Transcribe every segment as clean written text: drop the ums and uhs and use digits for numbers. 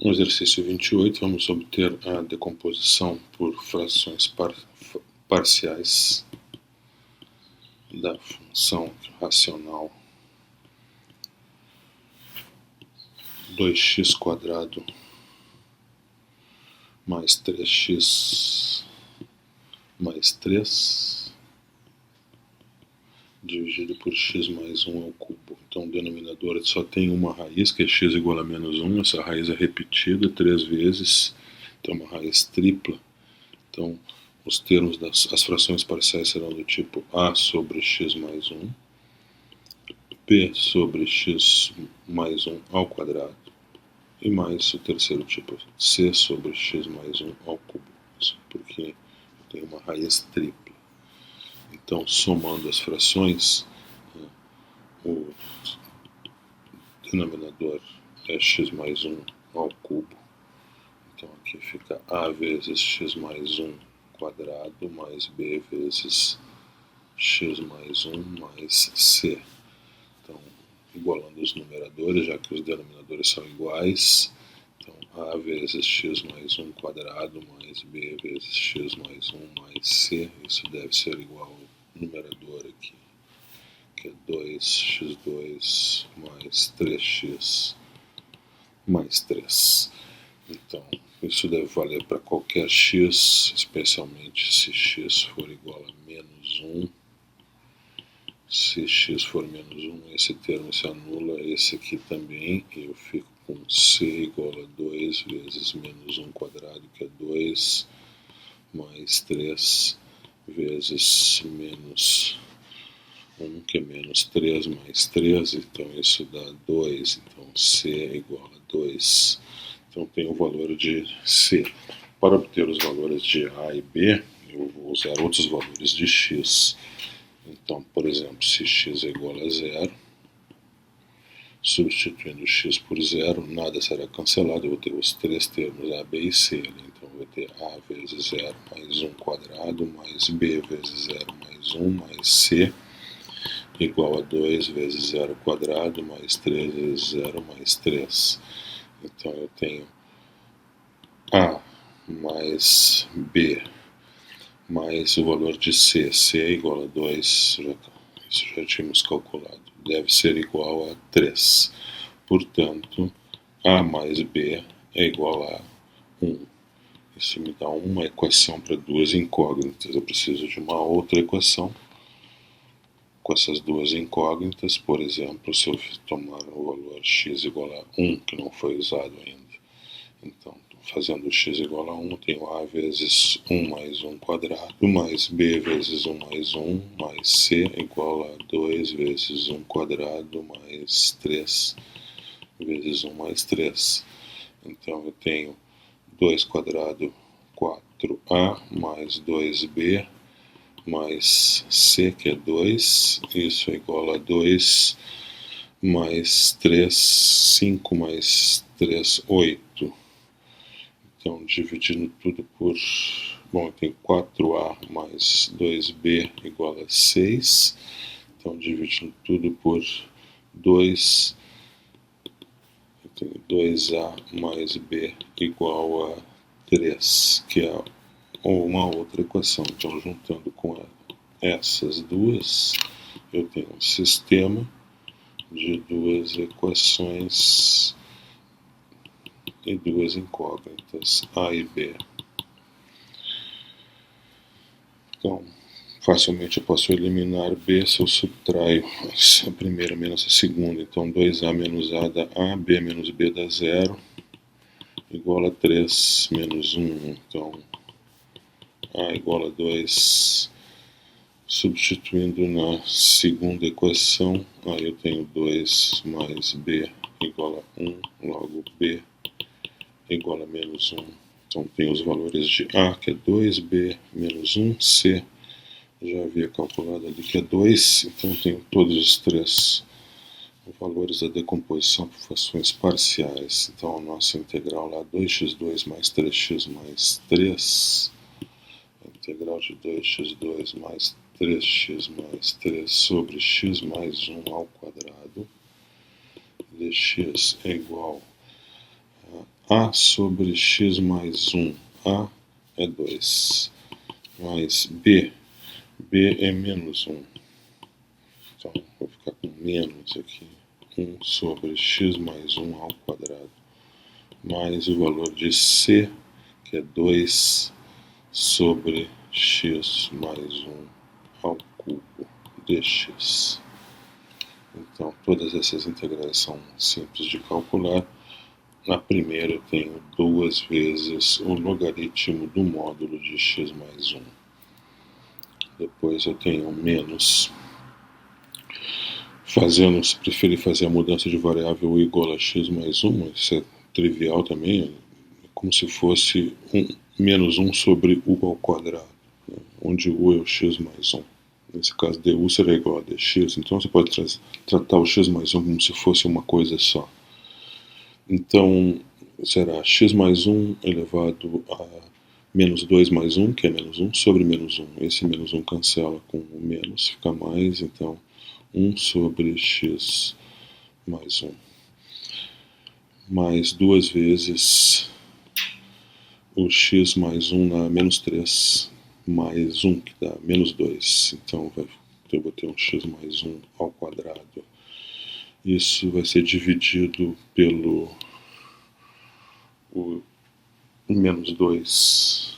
No exercício 28, vamos obter a decomposição por frações parciais da função racional 2x² mais 3x mais 3 dividido por x mais 1 ao cubo. Então o denominador só tem uma raiz, que é x igual a menos 1. Essa raiz é repetida 3 vezes, então é uma raiz tripla. Então os termos as frações parciais serão do tipo a sobre x mais 1, p sobre x mais 1 ao quadrado, e mais o terceiro tipo, c sobre x mais 1 ao cubo. Isso porque tem uma raiz tripla. Então, somando as frações, o denominador é x mais 1 ao cubo. Então aqui fica a vezes x mais 1 quadrado mais b vezes x mais 1 mais c. Então, igualando os numeradores, já que os denominadores são iguais, então a vezes x mais 1 quadrado mais b vezes x mais 1 mais c, isso deve ser igual ao numerador aqui, que é 2x2 mais 3x mais 3. Então, isso deve valer para qualquer x, especialmente se x for igual a menos 1. Se x for menos 1, esse termo se anula, esse aqui também, e eu fico com c igual a 2 vezes menos 1 quadrado, que é 2, mais 3 vezes menos 1, que é menos 3, mais 3, então isso dá 2, então c é igual a 2. Então tem o valor de c. Para obter os valores de a e b, eu vou usar outros valores de x. Então, por exemplo, se x é igual a 0, substituindo x por 0, nada será cancelado, eu vou ter os três termos a, b e c. Então, eu vou ter a vezes 0 mais 1 quadrado, mais b vezes 0 mais 1, mais c, igual a 2 vezes 0 quadrado, mais 3 vezes 0 mais 3. Então, eu tenho a mais b mais o valor de c. C é igual a 2, isso já tínhamos calculado, deve ser igual a 3. Portanto, a mais b é igual a 1. Isso me dá uma equação para duas incógnitas. Eu preciso de uma outra equação com essas duas incógnitas. Por exemplo, se eu tomar o valor x igual a 1, que não foi usado ainda. Então, fazendo x igual a 1, tenho a vezes 1 mais 1 quadrado, mais b vezes 1 mais 1, mais c igual a 2 vezes 1 quadrado, mais 3 vezes 1 mais 3. Então, eu tenho 2 quadrado, 4a, mais 2b, mais c, que é 2, isso é igual a 2, mais 3, 5 mais 3, 8. Então, dividindo tudo por... Bom, eu tenho 4a mais 2b igual a 6. Então, dividindo tudo por 2, eu tenho 2a mais b igual a 3, que é uma outra equação. Então, juntando com essas duas, eu tenho um sistema de duas equações e duas incógnitas, a e b. Então, facilmente eu posso eliminar b se eu subtraio a primeira menos a segunda. Então, 2a menos a dá a, b menos b dá 0, igual a 3 menos 1. Então, a igual a 2. Substituindo na segunda equação, aí eu tenho 2 mais b igual a 1, logo b igual a menos 1. Então tem os valores de a, que é 2b menos 1, c, já havia calculado ali que é 2, então tenho todos os três valores da decomposição por frações parciais. Então a nossa integral lá, 2x2 mais 3x mais 3, a integral de 2x2 mais 3x mais 3 sobre x mais 1 ao quadrado, dx é igual A sobre x mais 1. A é 2. Mais B. B é menos 1. Então, vou ficar com menos aqui. 1 sobre x mais 1 ao quadrado. Mais o valor de C, que é 2 sobre x mais 1 ao cubo dx. Então, todas essas integrais são simples de calcular. Na primeira eu tenho 2 vezes o logaritmo do módulo de x mais 1. Depois eu tenho menos. Se preferir fazer a mudança de variável igual a x mais 1, isso é trivial também, é como se fosse menos 1 sobre u ao quadrado, né, onde u é o x mais 1. Nesse caso, du será igual a dx, então você pode tratar o x mais 1 como se fosse uma coisa só. Então, será x mais 1 elevado a menos 2 mais 1, que é menos 1, sobre menos 1. Esse menos 1 cancela com o menos, fica mais, então 1 sobre x mais 1. Mais 2 vezes o x mais 1 na menos 3 mais 1, que dá menos 2. Então eu vou ter um x mais 1 ao quadrado. Isso vai ser dividido pelo o menos 2.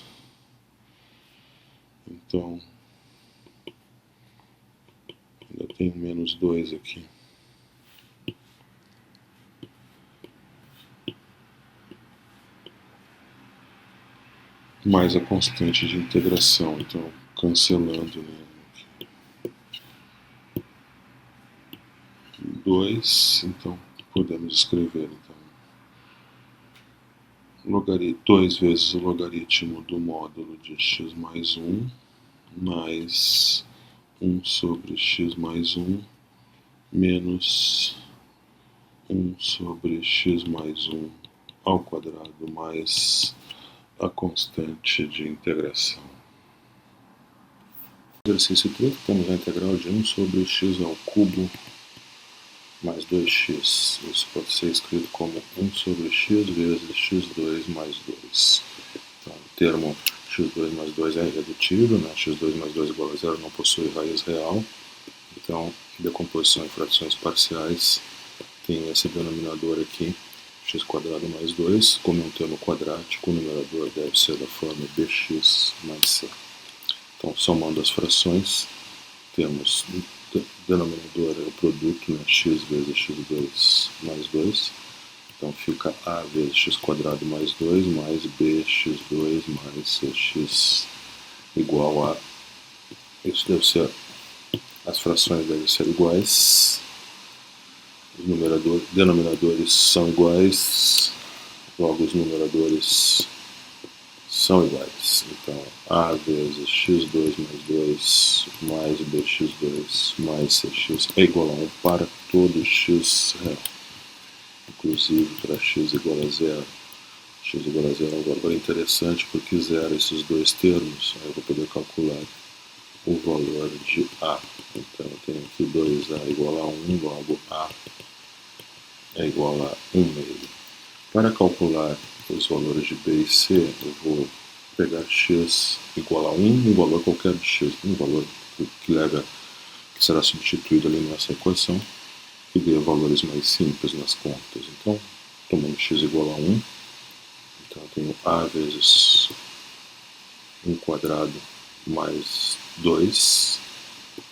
Então, ainda tenho menos 2 aqui. Mais a constante de integração. Então, cancelando, né? 2, então podemos escrever então 2 vezes o logaritmo do módulo de x mais 1 mais 1 sobre x mais 1 menos 1 sobre x mais 1 ao quadrado mais a constante de integração. Exercício 3, temos a integral de 1 sobre x ao cubo mais 2x. Isso pode ser escrito como 1 sobre x vezes x2 mais 2. Então, o termo x2 mais 2 é irredutível, né? X2 mais 2 igual a 0 não possui raiz real. Então, decomposição em frações parciais tem esse denominador aqui, x quadrado mais 2. Como é um termo quadrático, o numerador deve ser da forma bx mais c. Então, somando as frações, temos denominador é o produto, né, x vezes x2 mais 2. Então fica a vezes x quadrado mais 2 mais bx2 mais cx igual a... Isso deve ser... As frações devem ser iguais. Os denominadores são iguais. Logo os numeradores são iguais. Então, a vezes x2 mais 2 mais bx2 mais cx é igual a 1 para todo x real. Inclusive para x igual a 0. X igual a 0 é um valor interessante porque zero esses dois termos. Aí eu vou poder calcular o valor de a. Então eu tenho aqui 2a igual a 1, logo a é igual a 1 meio. Para calcular os valores de b e c, eu vou pegar x igual a 1, um valor qualquer de x, um valor que será substituído ali nessa equação, que dê valores mais simples nas contas. Então, tomando x igual a 1, então eu tenho a vezes 1 quadrado mais 2,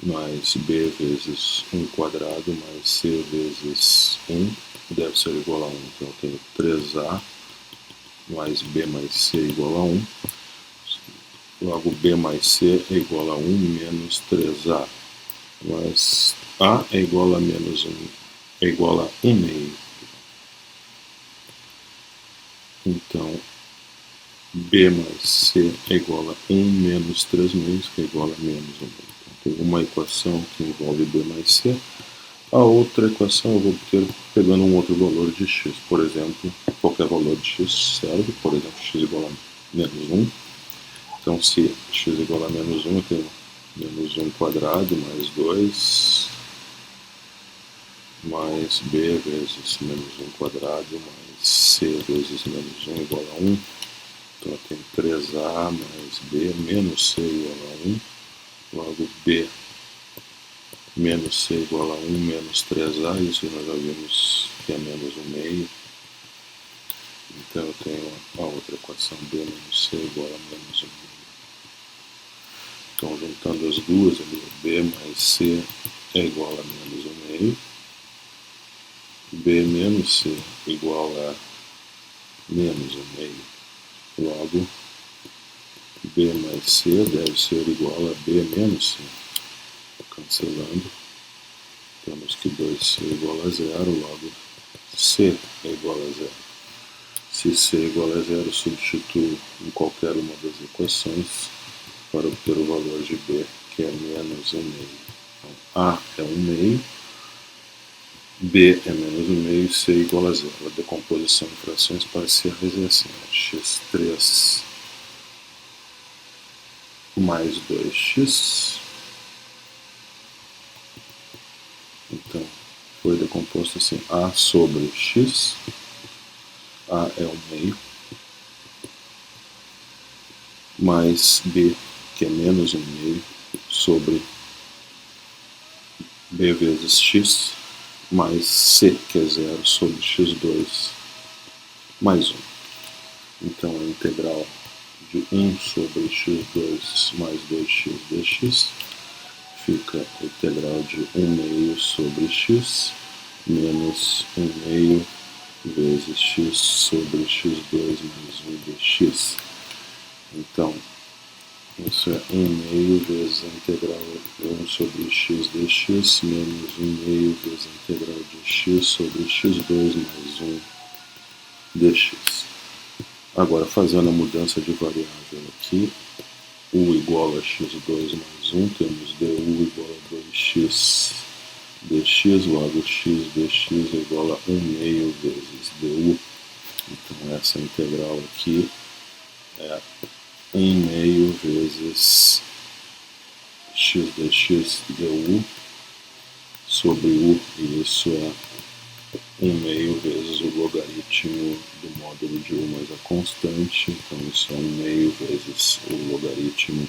mais b vezes 1 quadrado mais c vezes 1, deve ser igual a 1. Então eu tenho 3a mais b mais c igual a 1. Logo, b mais c é igual a 1 menos 3a. Mas a é igual a menos 1, é igual a 1 meio. Então, b mais c é igual a 1 menos 3 meios, que é igual a menos 1 meio. Então, tem uma equação que envolve b mais c. A outra equação eu vou obter pegando um outro valor de x. Por exemplo, qualquer valor de x serve. Por exemplo, x igual a menos 1. Então, se x igual a menos 1, eu tenho menos 1 quadrado mais 2 mais b vezes menos 1 quadrado mais C vezes menos 1 igual a 1. Então eu tenho 3A mais B menos C igual a 1. Logo B menos C igual a 1 menos 3A. Isso nós já vimos que é menos 1 meio. Então eu tenho a outra equação B menos C igual a menos 1 meio. Então juntando as duas ali, B mais C é igual a menos 1 meio. B menos C igual a menos 1 meio. Logo, B mais C deve ser igual a B menos C. Cancelando, temos que 2C é igual a 0, logo C é igual a 0. Se C é igual a 0, substituo em qualquer uma das equações para obter o valor de B, que é menos 1 meio. Então, A é 1 meio, B é menos 1 meio e C é igual a 0. A decomposição em frações parciais é assim, x3 mais 2x. Então, foi decomposto assim, A sobre x. A é 1 meio, mais B, que é menos 1 meio, sobre B vezes x, mais C, que é 0, sobre x2, mais 1. Então, a integral de 1 sobre x2 mais 2x dx fica a integral de 1 meio sobre x menos 1 meio vezes x sobre x2 mais 1 dx. Então, isso é 1 meio vezes a integral de 1 sobre x dx menos 1 meio vezes a integral de x sobre x2 mais 1 dx. Agora, fazendo a mudança de variável aqui, u igual a x2 mais 1, temos du igual a 2x dx, logo x dx é igual a 1 meio vezes du. Então, essa integral aqui é 1 meio vezes x dx du sobre u, e isso é 1 meio vezes o logaritmo do módulo de u mais a constante. Então isso é 1 meio vezes o logaritmo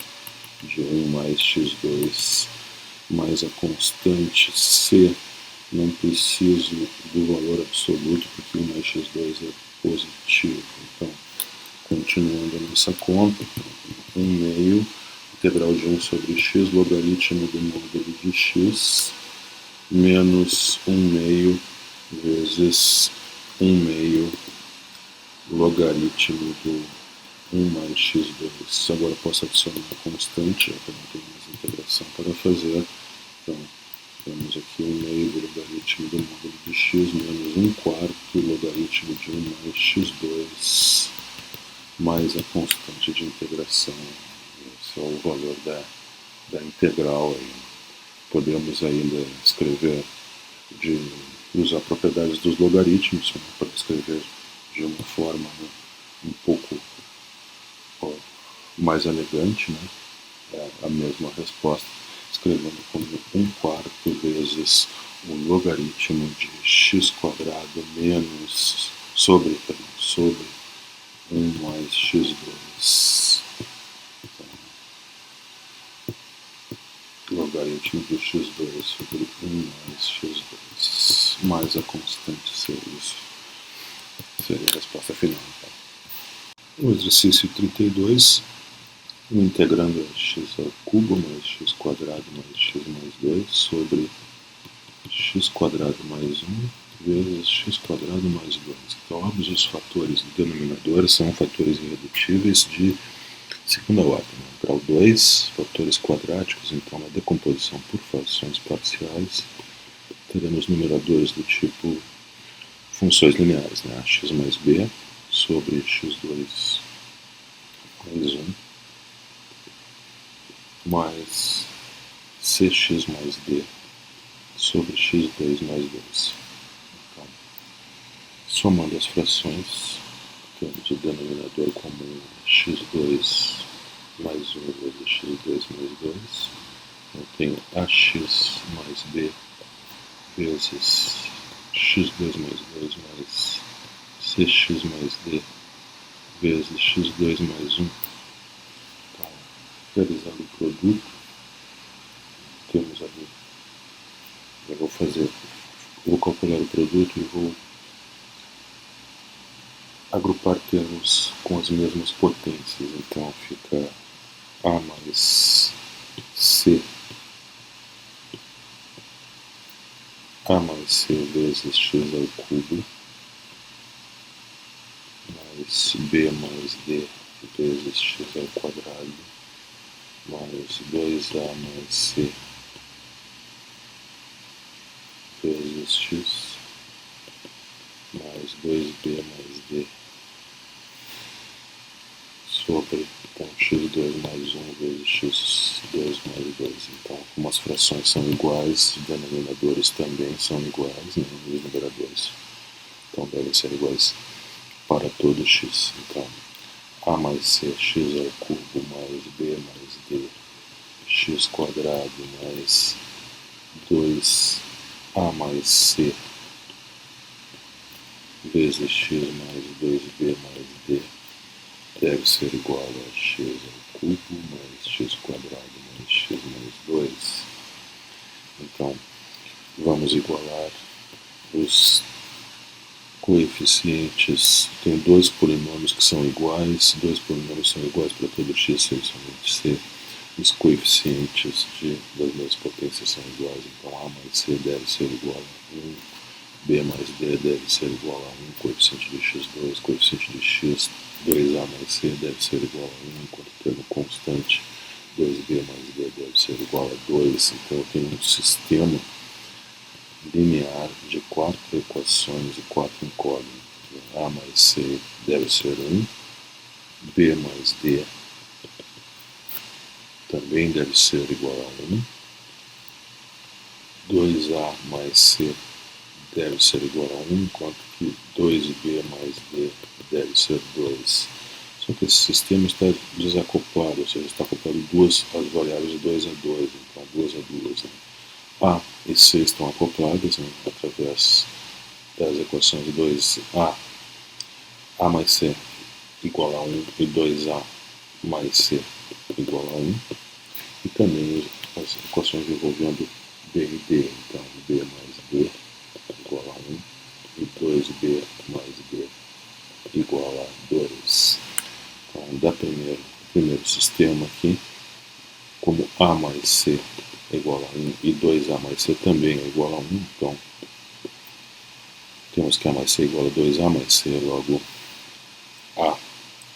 de 1 mais x2 mais a constante c. Não preciso do valor absoluto, porque 1 mais x2 é positivo. Então, continuando a nossa conta, 1 meio, integral de 1 sobre x, logaritmo do módulo de x, menos 1 meio vezes 1 meio logaritmo do 1 mais x2. Agora posso adicionar a constante, já que eu não tenho mais integração para fazer. Então, temos aqui 1 meio do logaritmo do módulo de x menos 1/4 logaritmo de 1 mais x2 mais a constante de integração. Esse é o valor da integral. Aí. Podemos ainda escrever usar propriedades dos logaritmos para escrever de uma forma um pouco mais elegante, né? É a mesma resposta, escrevendo como 1/4 vezes o logaritmo de x² menos sobre 1 mais x2. Então, logaritmo de x2 sobre 1 mais x2 mais a constante C. Isso seria a resposta final. O exercício 32, integrando x² mais x² mais x mais 2 sobre x² mais 1 vezes x² mais 2. Então, ambos os fatores do denominador são fatores irredutíveis de segunda ordem. Grau 2, fatores quadráticos, então na decomposição por frações parciais, teremos numeradores do tipo funções lineares, né? X mais b sobre x2 mais 1 mais cx mais d sobre x2 mais 2. Então, somando as frações, temos o denominador comum x2 mais 1 vezes x2 mais 2. Eu tenho ax mais b vezes x2 mais 2 mais cx mais d vezes x2 mais 1. Então, realizando o produto, temos ali, eu vou calcular o produto e vou agrupar termos com as mesmas potências. Então fica a mais c vezes x ao cubo mais b mais d vezes x ao quadrado mais 2a mais c vezes x mais 2b mais d sobre, então, x2 mais 1 vezes x2 mais 2. Então, como as frações são iguais, os denominadores também são iguais, né? Os numeradores então devem ser iguais para todo x. Então, a mais c, x ao cubo, mais b mais d, x quadrado mais 2a mais c vezes x mais 2b mais d deve ser igual a x ao cubo mais x quadrado mais x mais 2. Então, vamos igualar os coeficientes. Tem dois polinômios que são iguais, dois polinômios são iguais para todo x sem somente c. Os coeficientes das duas potências são iguais, então a mais c deve ser igual a 1, b mais d deve ser igual a 1, coeficiente de x2, coeficiente de x, 2a mais c deve ser igual a 1, enquanto termo constante, 2b mais d deve ser igual a 2. Então eu tenho um sistema linear de 4 equações e 4 incógnitas. A mais c deve ser 1, b mais d também deve ser igual a 1, 2a mais c deve ser igual a 1, enquanto que 2b mais d deve ser 2. Só que esse sistema está desacoplado, ou seja, está acoplado as variáveis de 2 a 2, então 2 a 2. Né? A e c estão acopladas, né, através das equações de 2a, a mais c igual a 1 e 2a mais c igual a 1. E também as equações envolvendo b e d, então b mais d igual a 1 e 2b mais d igual a 2. Então, da primeiro sistema aqui, como a mais c é igual a 1 e 2a mais c também é igual a 1, então temos que a mais c é igual a 2a mais c, logo a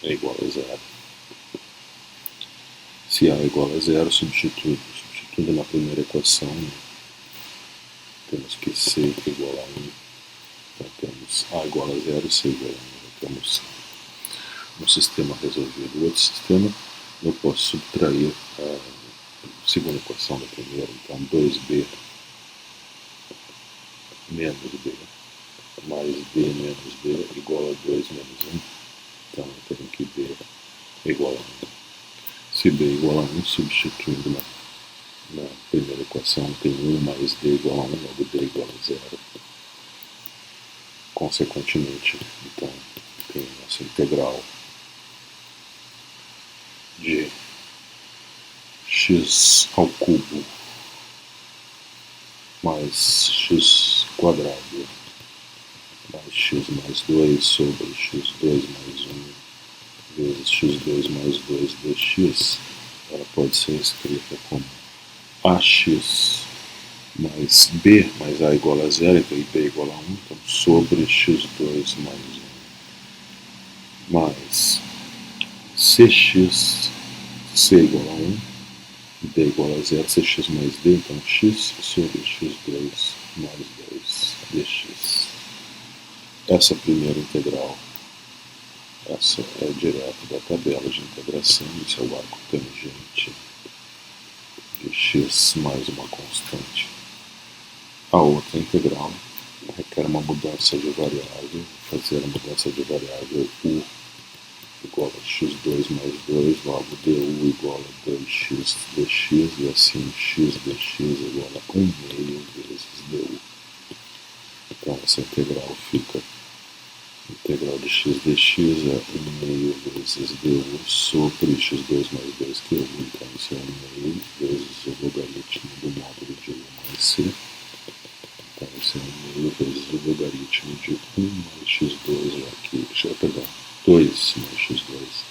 é igual a 0. Se a é igual a 0, substituindo na primeira equação, temos que c é igual a 1. Então temos a igual a 0, c igual a 1. Temos um sistema resolvido. O outro sistema, eu posso subtrair a segunda equação da primeira. Então 2b menos b mais b menos b igual a 2 menos 1. Então eu tenho que b é igual a 1. Se b é igual a 1, substituindo na primeira equação, tem 1 mais d igual a 1, logo d igual a 0. Consequentemente, então, tem essa integral de x ao cubo mais x quadrado mais x mais 2 sobre x2 mais 1 vezes x2 mais 2 dx, ela pode ser escrita como ax mais b mais a igual a 0, então b igual a 1, então sobre x2 mais 1 mais cx, c igual a 1, d igual a 0, cx mais d, então x sobre x2 mais 2 dx. Essa primeira integral, essa é direto da tabela de integração, esse é o arco tangente de x mais uma constante. A outra integral requer uma mudança de variável, fazer a mudança de variável u igual a x2 mais 2, logo du igual a 2x dx, e assim x dx igual a 1 meio vezes du. Então essa integral fica Integral de x dx é 1/2 vezes du sobre x2 mais 2, que é 1. Então isso é 1/2 vezes o logaritmo do módulo de 1 mais c. Então isso é 1/2 vezes o logaritmo de 1 mais x2, perdão, 2 mais x2,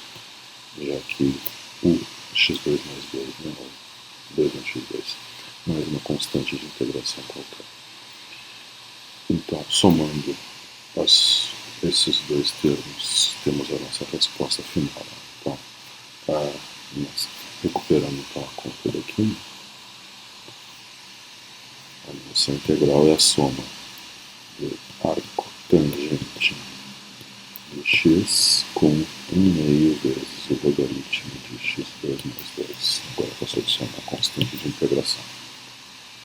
já que o x2 mais 2 não é 2 mais x2, mais uma constante de integração qualquer. Então, somando esses dois termos, temos a nossa resposta final. Então, recuperando então a conta daqui, a nossa integral é a soma do arco tangente de x com 1/2 vezes o logaritmo de x2 mais 2. Agora posso adicionar a constante de integração.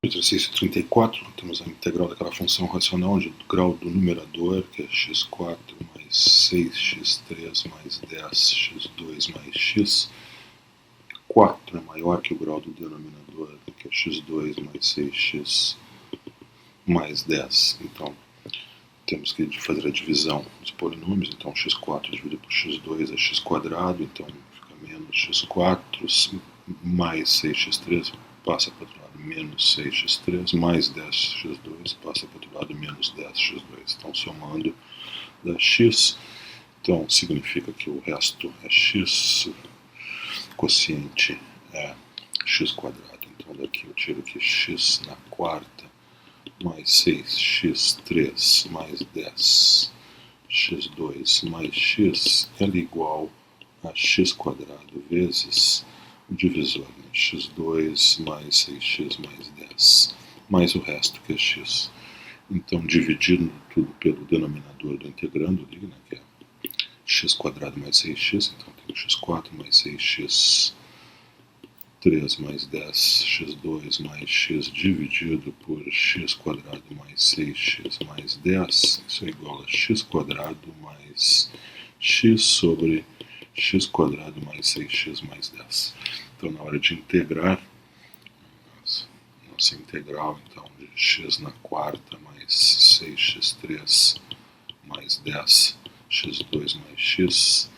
Exercício 34, temos a integral daquela função racional de grau do numerador, que é x4 mais 6x3 mais 10x2 mais x. 4 é maior que o grau do denominador, que é x2 mais 6x mais 10. Então, temos que fazer a divisão dos polinômios. Então, x4 dividido por x2 é x quadrado, então fica menos x4 mais 6x3 passa para o outro lado, menos 6x3 mais 10x2 passa para o outro lado, menos 10x2. Então, somando dá x. Então, significa que o resto é x, quociente é x quadrado. Então, daqui eu tiro que x na quarta mais 6x3 mais 10x2 mais x é igual a x quadrado vezes o divisor, né? x2 mais 6x mais 10, mais o resto que é x. Então, dividindo tudo pelo denominador do integrando ali, né, que é x quadrado mais 6x, então tem x4 mais 6x 3 mais 10x2 mais x dividido por x quadrado mais 6x mais 10, isso é igual a x quadrado mais x sobre x quadrado mais 6x mais 10. Então, na hora de integrar, nossa integral então de x na quarta mais 6x3 mais 10x2 mais x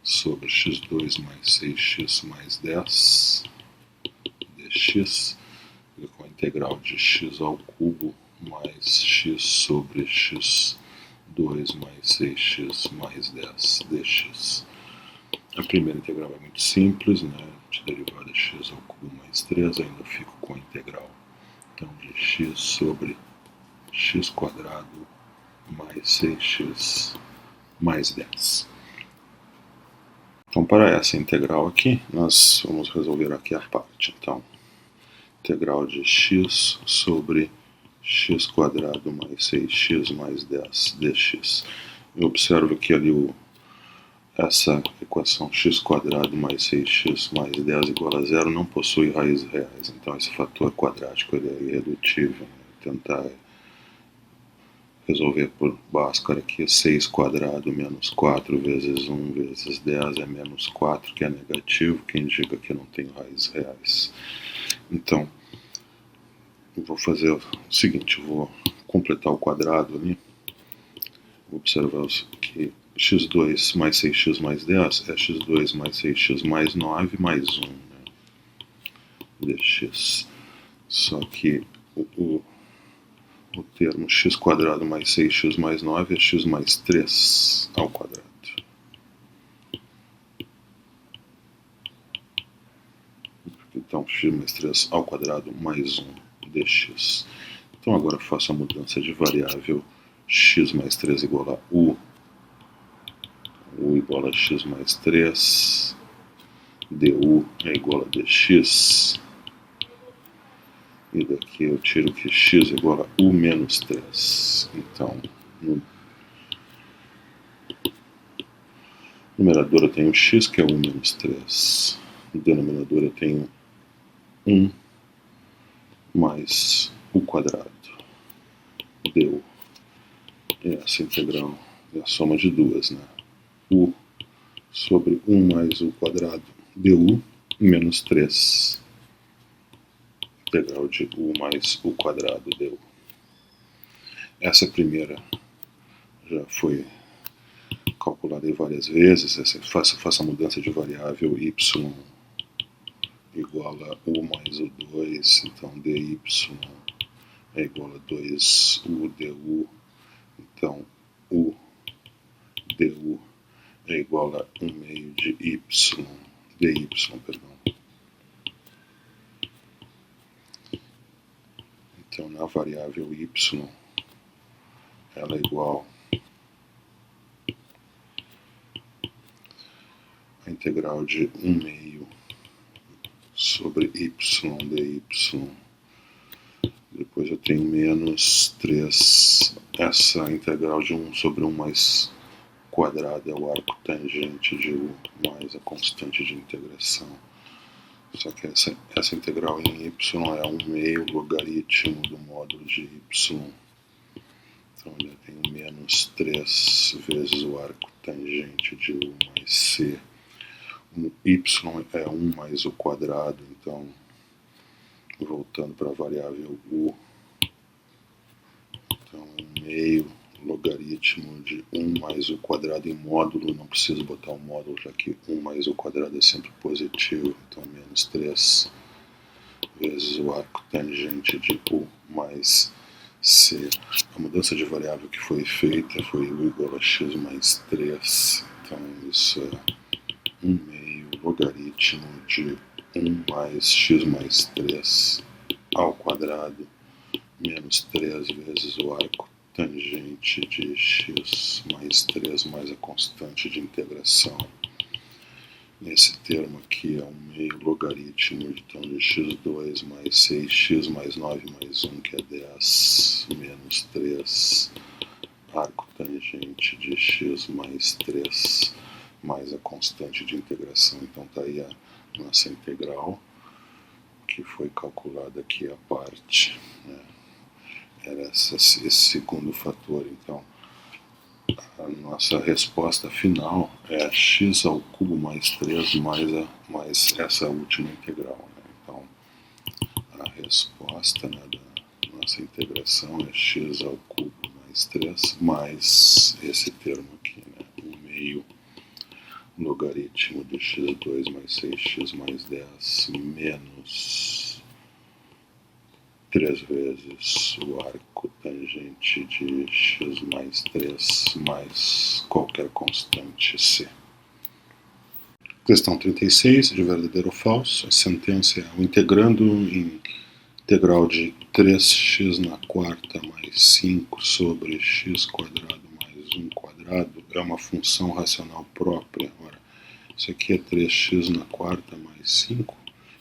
sobre x2 mais 6x mais 10 dx, com a integral de x ao cubo mais x sobre x2 mais 6x mais 10 dx. A primeira integral é muito simples, né? De derivada x ao cubo mais 3, ainda fico com a integral então, de x sobre x quadrado mais 6x mais 10. Então, para essa integral aqui, nós vamos resolver aqui a parte. Então, integral de x sobre x quadrado mais 6x mais 10 dx. Eu observo que ali essa equação x quadrado mais 6x mais 10 igual a zero não possui raízes reais. Então, esse fator quadrático ele é irredutível. Tentar resolver por Bhaskara aqui, 6 quadrado menos 4 vezes 1 vezes 10 é menos 4, que é negativo, que indica que não tem raízes reais. Então, eu vou fazer o seguinte, eu vou completar o quadrado ali, vou observar que x2 mais 6x mais 10 é x2 mais 6x mais 9 mais 1, né, dx. Só que o termo x quadrado mais 6x mais 9 é x mais 3 ao quadrado. Então, x mais 3 ao quadrado mais 1 dx. Então, agora faço a mudança de variável x mais 3 igual a u. U igual a x mais 3. du é igual a dx. E daqui eu tiro que x é igual a u menos 3. Então, no numerador eu tenho x, que é u menos 3. No denominador eu tenho 1 mais u quadrado. Du. E essa integral é a soma de duas, né? U sobre 1 mais u quadrado du menos 3. Integral de u mais u quadrado du. Essa primeira já foi calculado aí várias vezes. Faça a mudança de variável y igual a u mais u2, então dy é igual a 2u du, então u du é igual a 1 meio de y dy, perdão. Então, na variável y, ela é igual a integral de 1 meio sobre y dy. Depois eu tenho menos 3, essa integral de 1 sobre 1 mais quadrado é o arco tangente de u mais a constante de integração. Só que essa integral em y é 1 meio logaritmo do módulo de y. Então eu tenho menos 3 vezes o arco tangente de u mais c. O y é 1 mais o quadrado, então voltando para a variável u, então 1 meio logaritmo de 1 mais o quadrado em módulo, não preciso botar o módulo, já que 1 mais o quadrado é sempre positivo, então menos 3 vezes o arco tangente de u mais c. A mudança de variável que foi feita foi u igual a x mais 3, então isso é 1 meio logaritmo de 1 mais x mais 3 ao quadrado, menos 3 vezes o arco tangente de x mais 3 mais a constante de integração. Nesse termo aqui é 1 meio logaritmo então, de x2 mais 6x mais 9 mais 1, que é 10, menos 3, arco tangente de x mais 3 mais a constante de integração. Então está aí a nossa integral, que foi calculada aqui a parte, né? Era esse segundo fator. Então a nossa resposta final é x ao cubo mais 3 mais essa última integral, né? Então a resposta, né, da nossa integração é x ao cubo mais 3 mais esse termo aqui, né, 1 meio logaritmo de x2 mais 6x mais 10 menos 3 vezes o arco tangente de x mais 3 mais qualquer constante c. Questão 36, de verdadeiro ou falso. A sentença é: o integrando em integral de 3x na quarta mais 5 sobre x quadrado mais 1 quadrado é uma função racional própria. Ora, isso aqui é 3x na quarta mais 5.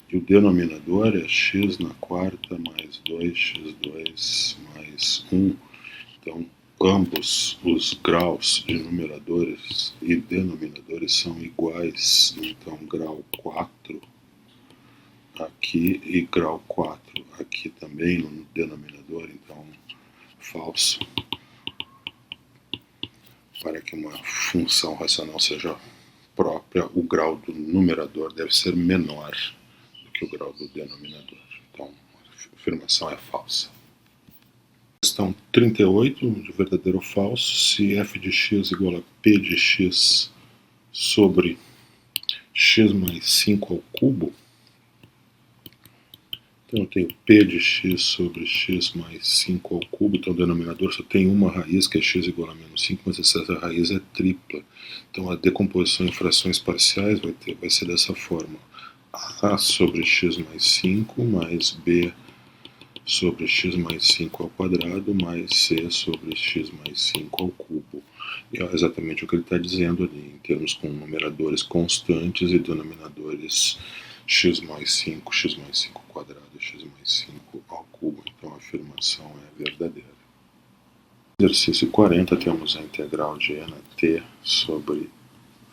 E o denominador é x na quarta mais 2x2 mais 1. Então, ambos os graus de numeradores e denominadores são iguais. Então, grau 4 aqui e grau 4 aqui também no denominador. Então, falso. Para que uma função racional seja própria, o grau do numerador deve ser menor que o grau do denominador. Então, a afirmação é falsa. Questão 38, de verdadeiro ou falso. Se f de x igual a p de x sobre x mais 5 ao cubo, então eu tenho p de x sobre x mais 5 ao cubo, então o denominador só tem uma raiz, que é x igual a menos 5, mas essa raiz é tripla. Então a decomposição em frações parciais vai ser dessa forma: a sobre x mais 5 mais b sobre x mais 5 ao quadrado mais c sobre x mais 5 ao cubo. E é exatamente o que ele está dizendo ali, em termos com numeradores constantes e denominadores x mais 5 ao quadrado, x mais 5 ao cubo. Então a afirmação é verdadeira. Exercício 40, temos a integral de e na t sobre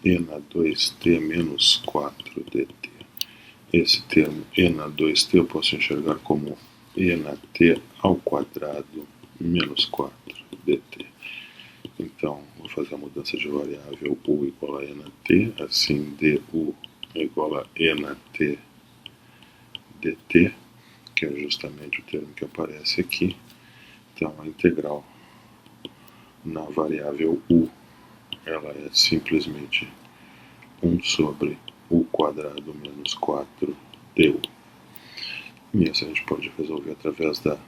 e na 2t menos 4 dt. Esse termo e na 2t eu posso enxergar como e na t ao quadrado menos 4 dt. Então, vou fazer a mudança de variável u igual a e na t, assim du é igual a e na t dt, que é justamente o termo que aparece aqui. Então, a integral na variável u ela é simplesmente 1 sobre u quadrado menos 4 du. E isso a gente pode resolver através da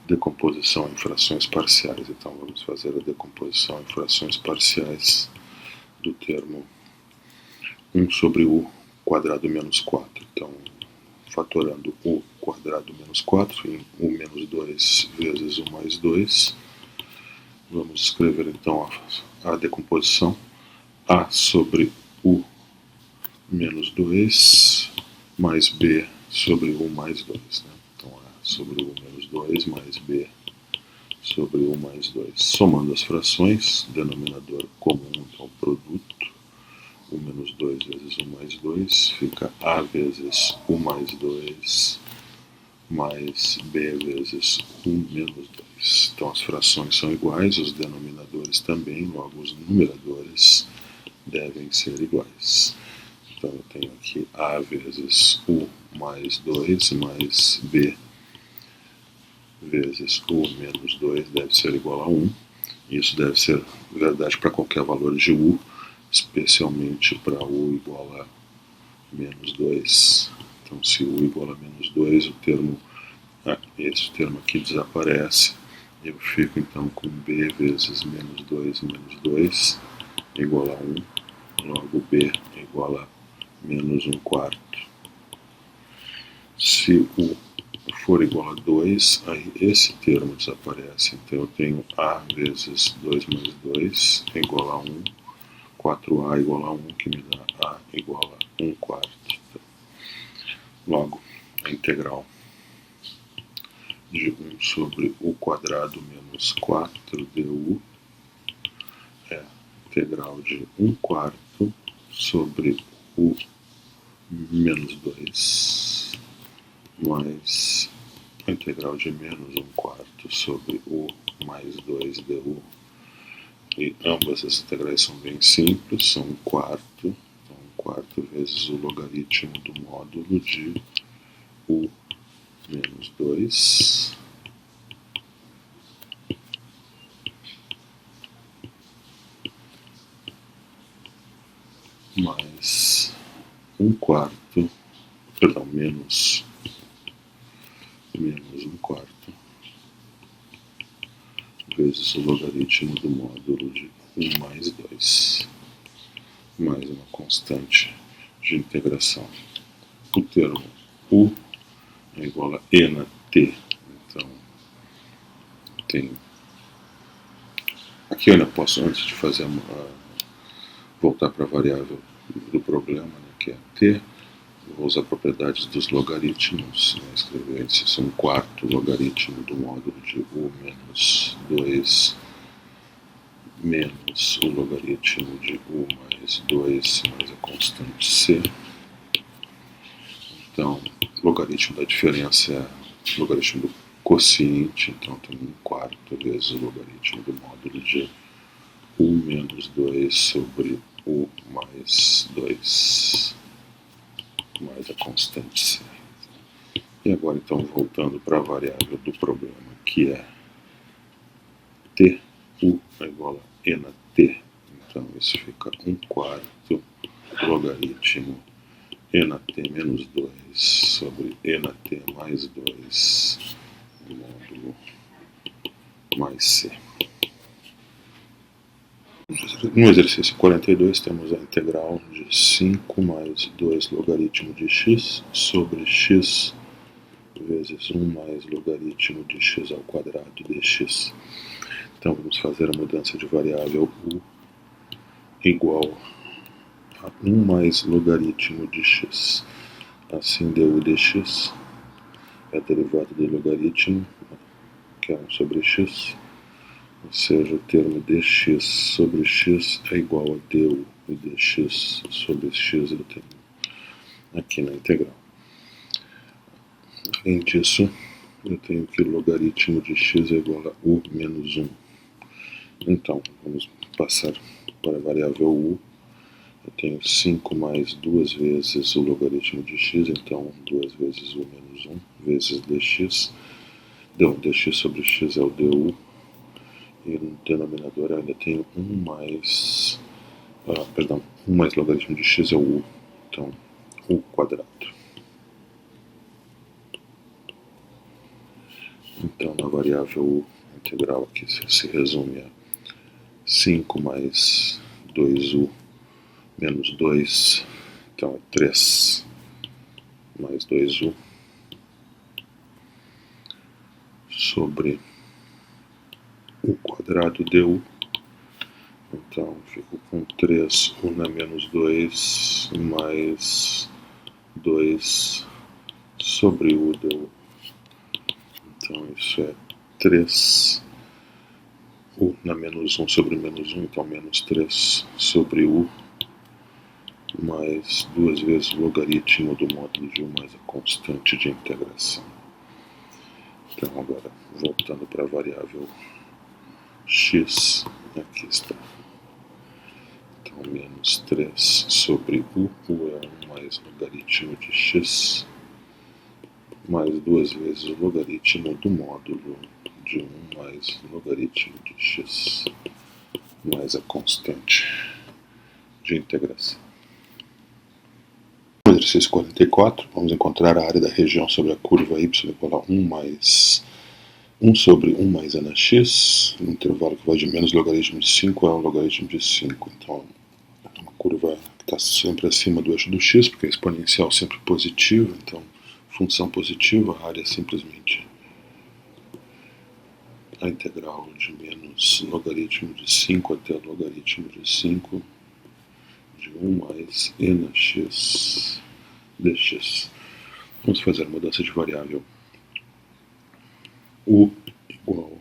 decomposição em frações parciais. Então vamos fazer a decomposição em frações parciais do termo 1 sobre u quadrado menos 4. Então, fatorando u quadrado menos 4 em u menos 2 vezes u mais 2, vamos escrever então a decomposição a sobre u menos 2 mais b sobre u mais 2. Né? Então, a sobre u menos 2 mais b sobre u mais 2. Somando as frações, denominador comum, então produto, u menos 2 vezes u mais 2, fica a vezes u mais 2 mais b vezes u menos 2. Então as frações são iguais, os denominadores também, logo os numeradores devem ser iguais. Então eu tenho aqui a vezes u mais 2 mais b vezes u menos 2 deve ser igual a 1. Isso deve ser verdade para qualquer valor de u, especialmente para u igual a menos 2. Então, se u igual a menos 2, esse termo aqui desaparece. Eu fico então com b vezes menos 2 menos 2 igual a 1. Logo, b igual a menos 1 quarto. Se u for igual a 2, aí esse termo desaparece. Então eu tenho a vezes 2 mais 2 igual a 1, 4a igual a 1, que me dá a igual a 1 quarto. Logo, a integral de 1 sobre u quadrado menos 4 du é a integral de 1 quarto sobre u menos 2 mais a integral de menos 1 quarto sobre u mais 2 du. E ambas as integrais são bem simples, são 1 quarto. Então, 1 quarto vezes o logaritmo do módulo de u menos 2 mais 1 quarto, perdão, menos 1 quarto vezes o logaritmo do módulo de 1 mais 2, mais uma constante de integração. O termo u é igual a e na t. Então, aqui eu ainda posso, antes de fazer voltar para a variável do problema, né, que é t, eu vou usar propriedades dos logaritmos, né, escrever esse 1 quarto logaritmo do módulo de u menos 2 menos o logaritmo de u mais 2 mais a constante c. Então, logaritmo da diferença é logaritmo do quociente, então tem 1 quarto vezes o logaritmo do módulo de u menos 2 sobre u mais 2 mais a constante c. E agora, então, voltando para a variável do problema, que é t, u é igual a e na t. Então, isso fica 1 quarto logaritmo e na t menos 2 sobre e na t mais 2 módulo mais c. No exercício 42 temos a integral de 5 mais 2 logaritmo de x sobre x vezes 1 mais logaritmo de x ao quadrado dx. Então vamos fazer a mudança de variável u igual a 1 mais logaritmo de x. Assim du dx é a derivada do logaritmo, que é 1 sobre x. Ou seja, o termo dx sobre x é igual a du e dx sobre x eu tenho aqui na integral. Além disso, eu tenho que o logaritmo de x é igual a u menos 1. Então, vamos passar para a variável u. Eu tenho 5 mais 2 vezes o logaritmo de x, então 2 vezes u menos 1 vezes dx. Dx sobre x é o du. E no denominador eu ainda tenho 1 mais... perdão, 1 mais logaritmo de x é o u. Então, u quadrado. Então, na variável u, a integral aqui se resume a 5 mais 2u menos 2, então é 3 mais 2u sobre u quadrado du. Então fico com 3u na menos 2 mais 2 sobre u du. Então isso é 3u na menos 1 sobre menos 1, então menos 3 sobre u mais 2 vezes o logaritmo do módulo de u mais a constante de integração. Então agora, voltando para a variável x, aqui está. Então menos 3 sobre u é 1 mais logaritmo de x, mais 2 vezes o logaritmo do módulo de 1 mais logaritmo de x, mais a constante de integração. No exercício 44, vamos encontrar a área da região sobre a curva y igual a 1 mais 1 sobre 1 mais nx, no intervalo que vai de menos logaritmo de 5 a 1 logaritmo de 5. Então, é uma curva que está sempre acima do eixo do x, porque é exponencial sempre positivo, então, função positiva, a área é simplesmente a integral de menos logaritmo de 5 até logaritmo de 5 de 1 mais nx dx. Vamos fazer a mudança de variável u igual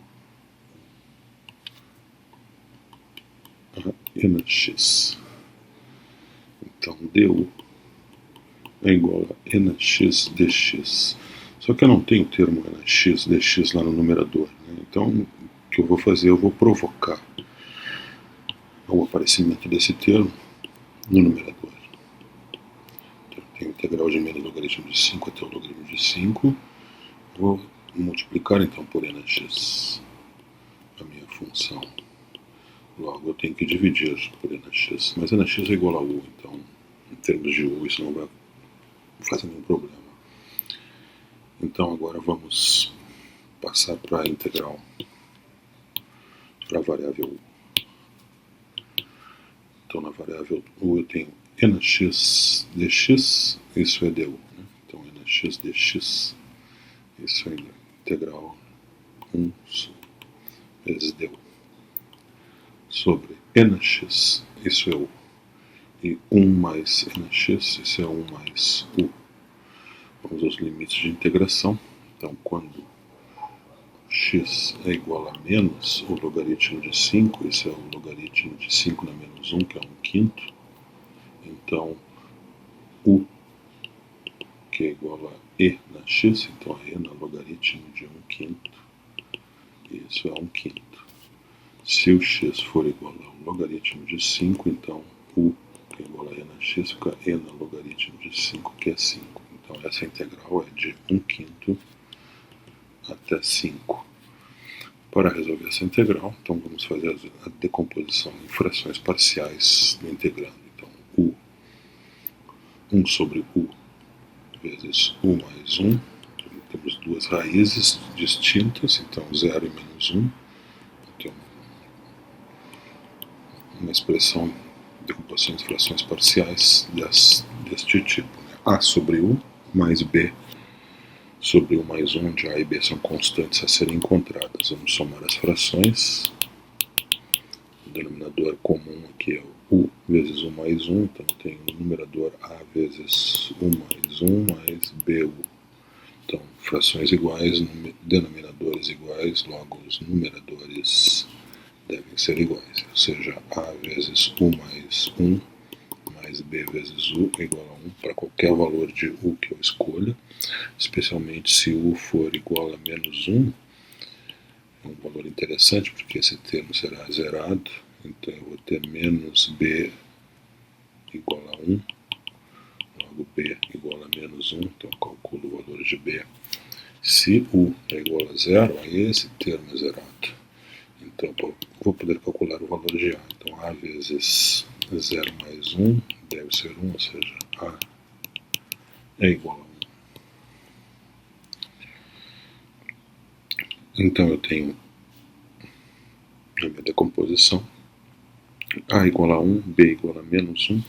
a nx. Então du é igual a nx dx. Só que eu não tenho o termo nx dx lá no numerador, né? Então o que eu vou fazer? Eu vou provocar o aparecimento desse termo no numerador. Então eu tenho integral de menos logaritmo de 5 até o logaritmo de 5. Vou multiplicar então por nx a minha função. Logo eu tenho que dividir por nx, mas nx é igual a u, então em termos de u isso não vai fazer nenhum problema. Então agora vamos passar para a integral, para a variável u. Então na variável u eu tenho nx dx, isso é du, né? Então nx dx, isso é integral 1 vezes du, sobre nx, isso é u, e 1 mais nx, isso é 1 mais u. Vamos aos limites de integração. Então quando x é igual a menos o logaritmo de 5, isso é o logaritmo de 5 na menos 1, que é 1 quinto. Então, u, que é igual a e na x, então e na logaritmo de 1 quinto, isso é 1 quinto. Se o x for igual ao logaritmo de 5, então u, que é igual a e na x, fica e na logaritmo de 5, que é 5. Então essa integral é de 1 quinto até 5. Para resolver essa integral, então vamos fazer a decomposição em frações parciais do integrando. Então, u, 1 sobre u vezes u mais 1. Temos duas raízes distintas, então 0 e menos 1. Então, uma expressão de decomposição em frações parciais deste tipo, né? A sobre u mais b sobre u mais 1, onde a e b são constantes a serem encontradas. Vamos somar as frações. O denominador comum aqui é o u vezes u mais 1, então eu tenho no numerador a vezes u mais 1 mais bu. Então, frações iguais, denominadores iguais, logo os numeradores devem ser iguais. Ou seja, a vezes u mais 1 mais b vezes u é igual a 1 para qualquer valor de u que eu escolha, especialmente se u for igual a menos 1, é um valor interessante porque esse termo será zerado, então eu vou ter menos b igual a 1, logo b igual a menos 1, então eu calculo o valor de b. Se u é igual a 0, aí esse termo é zerado. Então, vou poder calcular o valor de A. Então, A vezes 0 mais 1 deve ser 1, ou seja, A é igual a 1. Então, eu tenho a minha decomposição. A igual a 1, B igual a menos 1.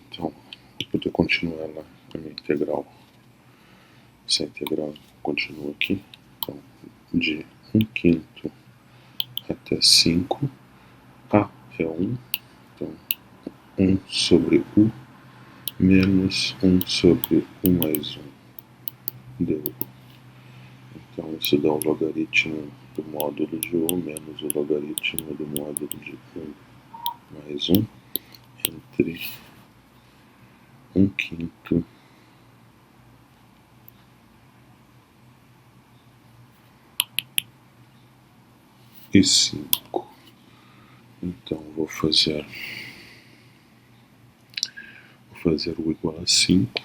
Então, vou poder continuar lá a minha integral. Essa integral continua aqui. Então, de 1/5 até 5, A é 1. Então, 1 sobre U menos 1 sobre U mais 1 deu. Então, isso dá o logaritmo do módulo de U menos o logaritmo do módulo de U mais 1 entre 1/5 e 5. Então, vou fazer U igual a 5.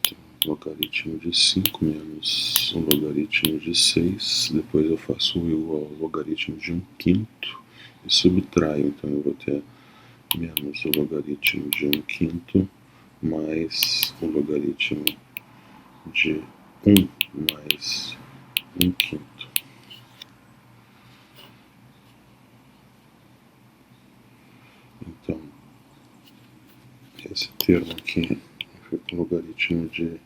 Então, logaritmo de 5 menos o logaritmo de 6. Depois eu faço U igual ao logaritmo de 1/5 e subtraio. Então, eu vou ter menos o logaritmo de 1/5 mais o logaritmo de 1 mais 1/5. Então, esse termo aqui fica o logaritmo de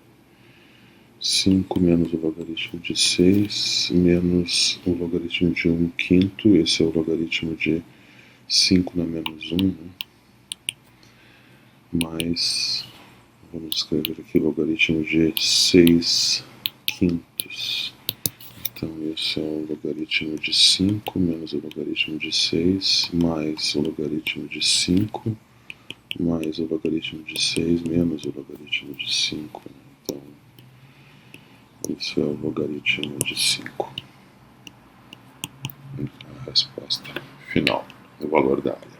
5 menos o logaritmo de 6 menos o logaritmo de 1/5. Esse é o logaritmo de 5 na menos 1, né? Mais, vamos escrever aqui, logaritmo de 6/5. Então, esse é o logaritmo de 5 menos o logaritmo de 6 mais o logaritmo de 5 mais o logaritmo de 6 menos o logaritmo de 5. Então, isso é o logaritmo de 5. A resposta final, o valor da área.